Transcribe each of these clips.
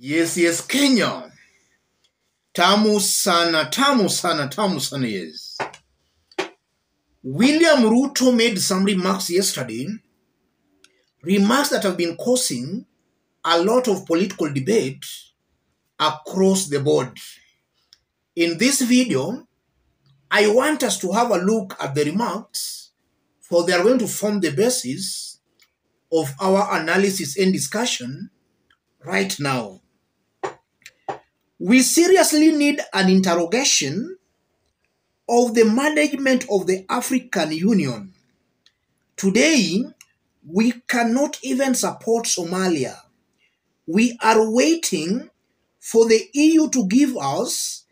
Yes, Kenya. Tamu sana, tamu sana, tamu sana, yes. William Ruto made some remarks yesterday, remarks that have been causing a lot of political debate across the board. In this video, I want us to have a look at the remarks, for they are going to form the basis of our analysis and discussion right now. We seriously need an interrogation of the management of the African Union. Today, we cannot even support Somalia. We are waiting for the EU to give us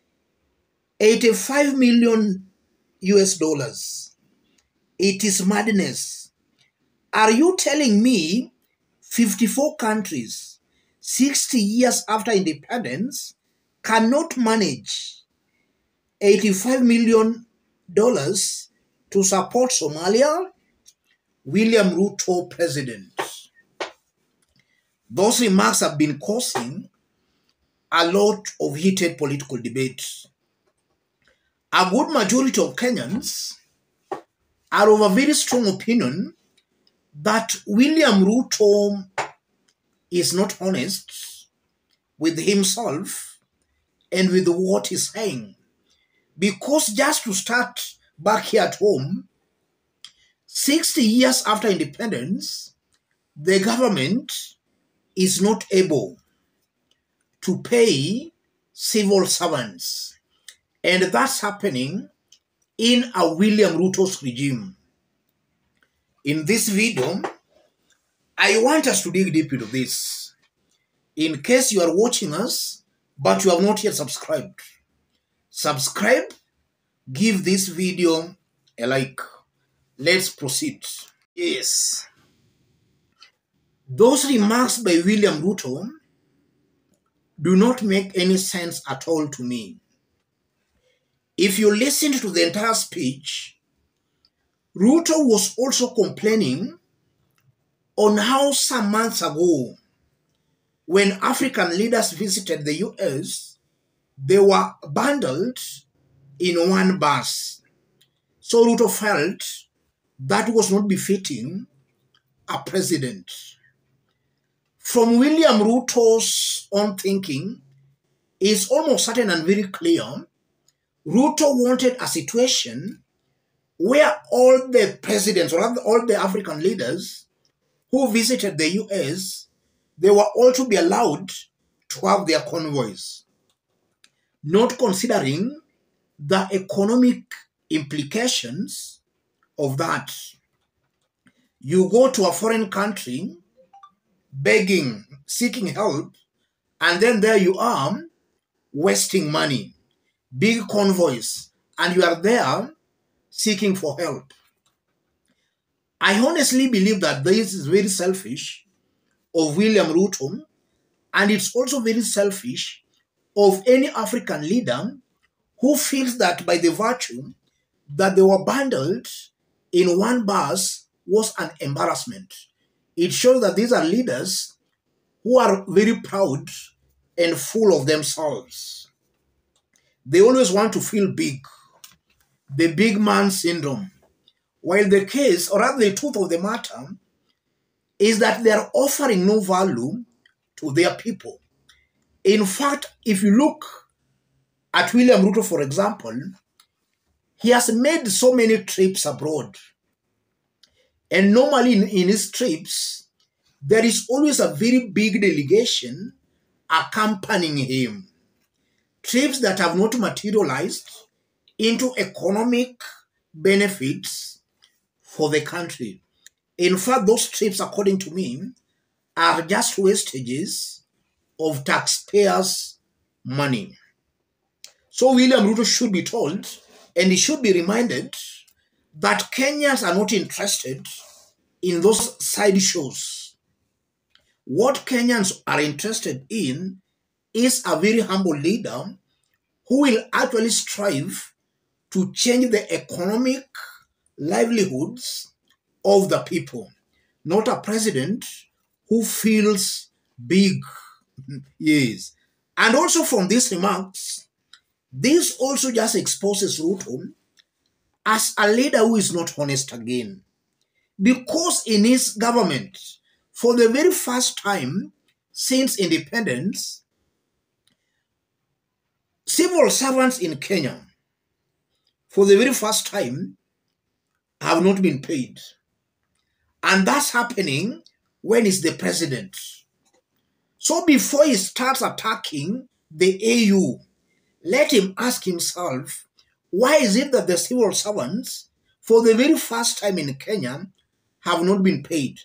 85 million US dollars. It is madness. Are you telling me 54 countries, 60 years after independence, cannot manage $85 million to support Somalia? William Ruto, president. Those remarks have been causing a lot of heated political debate. A good majority of Kenyans are of a very strong opinion that William Ruto is not honest with himself and with what he's saying. Because just to start back here at home, 60 years after independence, the government is not able to pay civil servants. And that's happening in a William Ruto's regime. In this video, I want us to dig deep into this. In case you are watching us, but you have not yet subscribed, subscribe, give this video a like. Let's proceed. Yes. Those remarks by William Ruto do not make any sense at all to me. If you listen to the entire speech, Ruto was also complaining on how some months ago, when African leaders visited the US, they were bundled in one bus. So Ruto felt that was not befitting a president. From William Ruto's own thinking, it's almost certain and very clear, Ruto wanted a situation where all the presidents or all the African leaders who visited the US, they were all to be allowed to have their convoys, not considering the economic implications of that. You go to a foreign country begging, seeking help, and then there you are wasting money, big convoys, and you are there seeking for help. I honestly believe that this is very selfish of William Ruto, and it's also very selfish of any African leader who feels that by the virtue that they were bundled in one bus was an embarrassment. It shows that these are leaders who are very proud and full of themselves. They always want to feel big, the big man syndrome. While the case, or rather the truth of the matter, is that they are offering no value to their people. In fact, if you look at William Ruto, for example, he has made so many trips abroad. And normally in his trips, there is always a very big delegation accompanying him. Trips that have not materialized into economic benefits for the country. In fact, those trips, according to me, are just wastages of taxpayers' money. So William Ruto should be told, and he should be reminded, that Kenyans are not interested in those side shows. What Kenyans are interested in is a very humble leader who will actually strive to change the economic livelihoods of the people, not a president who feels big Yes. And also from these remarks, this also just exposes Ruto as a leader who is not honest again. Because in his government, for the very first time since independence, civil servants in Kenya, for the very first time, have not been paid. And that's happening when he's the president. So before he starts attacking the AU, let him ask himself, why is it that the civil servants, for the very first time in Kenya, have not been paid?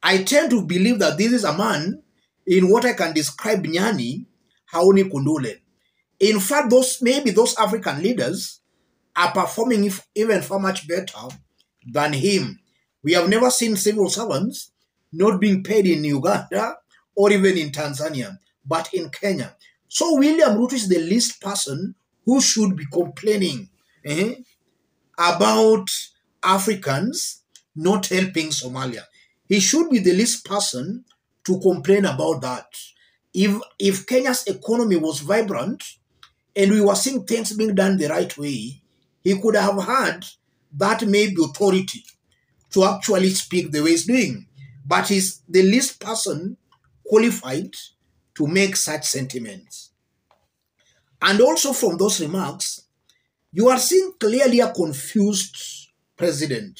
I tend to believe that this is a man in what I can describe Nyani, Haoni Kundule. In fact, maybe those African leaders are performing even far much better than him. We have never seen civil servants not being paid in Uganda or even in Tanzania, but in Kenya. So William Ruto is the least person who should be complaining about Africans not helping Somalia. He should be the least person to complain about that. If Kenya's economy was vibrant and we were seeing things being done the right way, he could have had that maybe authority to actually speak the way he's doing. But he's the least person qualified to make such sentiments. And also from those remarks, you are seeing clearly a confused president.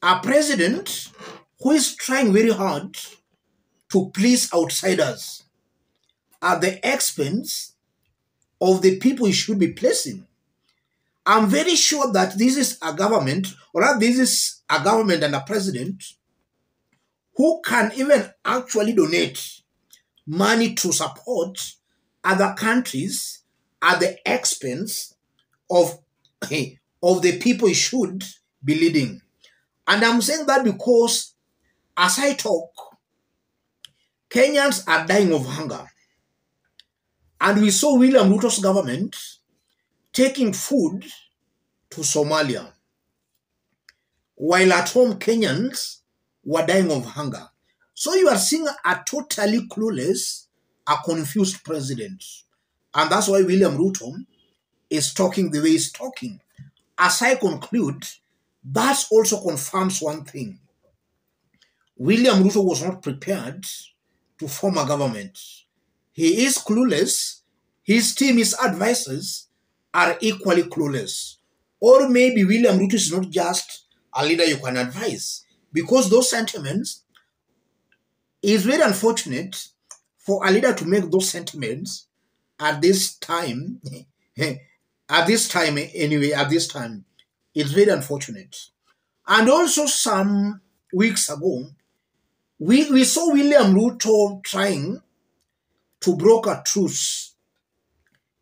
A president who is trying very hard to please outsiders at the expense of the people he should be pleasing. I'm very sure that this is a government, or that this is a government and a president who can even actually donate money to support other countries at the expense of, of the people he should be leading. And I'm saying that because as I talk, Kenyans are dying of hunger. And we saw William Ruto's government taking food to Somalia, while at home Kenyans were dying of hunger. So you are seeing a totally clueless, a confused president. And that's why William Ruto is talking the way he's talking. As I conclude, that also confirms one thing. William Ruto was not prepared to form a government. He is clueless. His team, his advisors are equally clueless. Or maybe William Ruto is not just a leader you can advise, because those sentiments, is very unfortunate for a leader to make those sentiments at this time. At this time, it's very unfortunate. And also some weeks ago, we saw William Ruto trying to broker a truce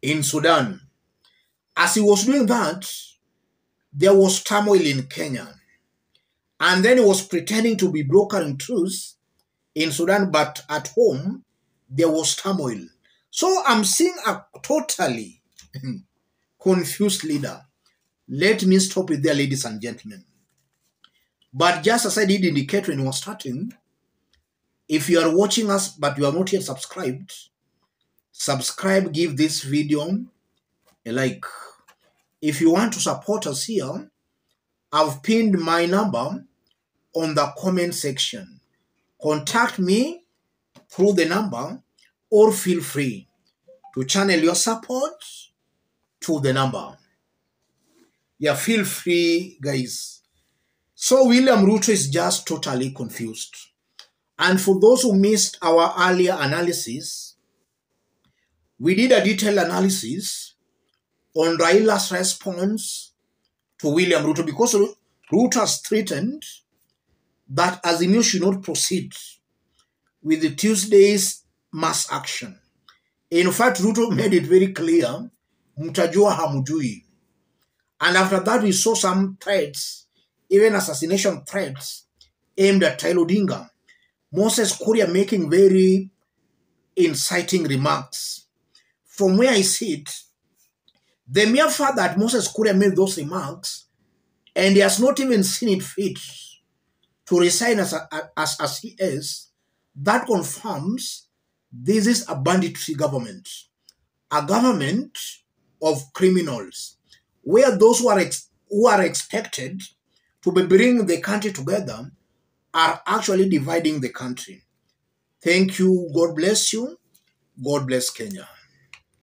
in Sudan. As he was doing that, there was turmoil in Kenya. And then he was pretending to be brokering truce in Sudan, but at home, there was turmoil. So I'm seeing a totally confused leader. Let me stop it there, ladies and gentlemen. But just as I did indicate when we were starting, if you are watching us but you are not yet subscribed, subscribe, give this video a like. If you want to support us here, I've pinned my number on the comment section. Contact me through the number or feel free to channel your support to the number. Yeah, feel free, guys. So William Ruto is just totally confused. And for those who missed our earlier analysis, we did a detailed analysis on Raila's response to William Ruto, because Ruto has threatened that Azimio should not proceed with the Tuesday's mass action. In fact, Ruto made it very clear, mtajua hamujui. And after that, we saw some threats, even assassination threats, aimed at Raila Odinga. Moses Kuria making very inciting remarks. From where I sit, the mere fact that Moses Kuria made those remarks, and he has not even seen it fit to resign as he is, that confirms This is a banditry government, a government of criminals, where those who are expected to be bringing the country together are actually dividing the country. Thank you. God bless you. God bless Kenya.